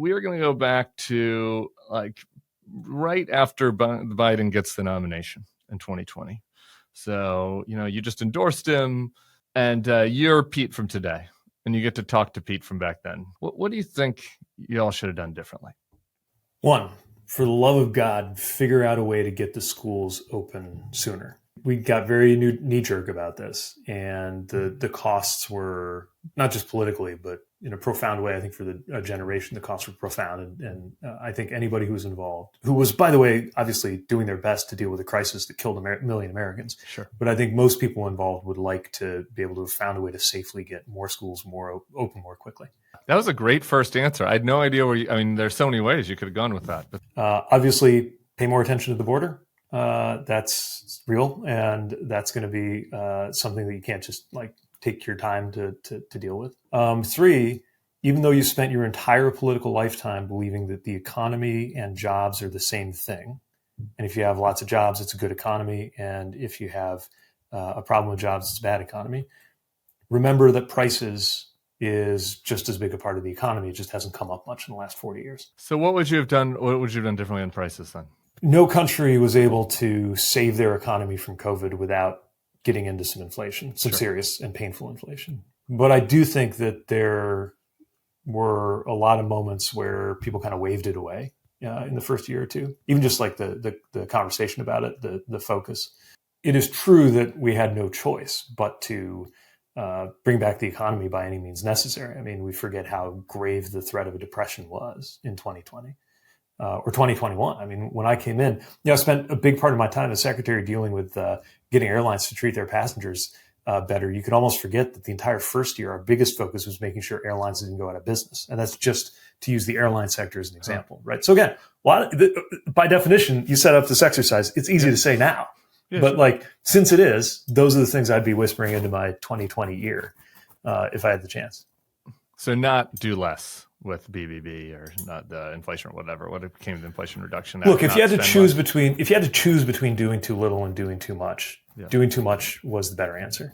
we're going to go back to like right after Biden gets the nomination in 2020. So, you just endorsed him, and you're Pete from today, and you get to talk to Pete from back then. What do you think y'all should have done differently? One, for the love of God, figure out a way to get the schools open sooner. We got very knee-jerk about this, and the costs were not just politically, but in a profound way. I think for the generation, the costs were profound, and I think anybody who was involved, who was, by the way, obviously doing their best to deal with a crisis that killed a million Americans. Sure. But I think most people involved would like to be able to have found a way to safely get more schools open more quickly. That was a great first answer. I had no idea there's so many ways you could have gone with that. But obviously, pay more attention to the border. That's real, and that's going to be something that you can't just take your time to deal with. 3, even though you spent your entire political lifetime believing that the economy and jobs are the same thing, and if you have lots of jobs, it's a good economy, and if you have a problem with jobs, it's a bad economy. Remember that prices is just as big a part of the economy. It just hasn't come up much in the last 40 years. So what would you have done? What would you have done differently on prices then? No country was able to save their economy from COVID without getting into some inflation, some serious and painful inflation. But I do think that there were a lot of moments where people kind of waved it away in the first year or two, even just like the conversation about it, the focus. It is true that we had no choice but to bring back the economy by any means necessary. I mean, we forget how grave the threat of a depression was in 2020. Or 2021. I mean, when I came in, I spent a big part of my time as secretary dealing with getting airlines to treat their passengers better. You could almost forget that the entire first year, our biggest focus was making sure airlines didn't go out of business. And that's just to use the airline sector as an example, right? So again, by definition, you set up this exercise. It's easy to say now, but since it is, those are the things I'd be whispering into my 2020 ear if I had the chance. So not do less with BBB or not the inflation or whatever. What became the Inflation Reduction Act? Look, if you had to choose between doing too little and doing too much, doing too much was the better answer.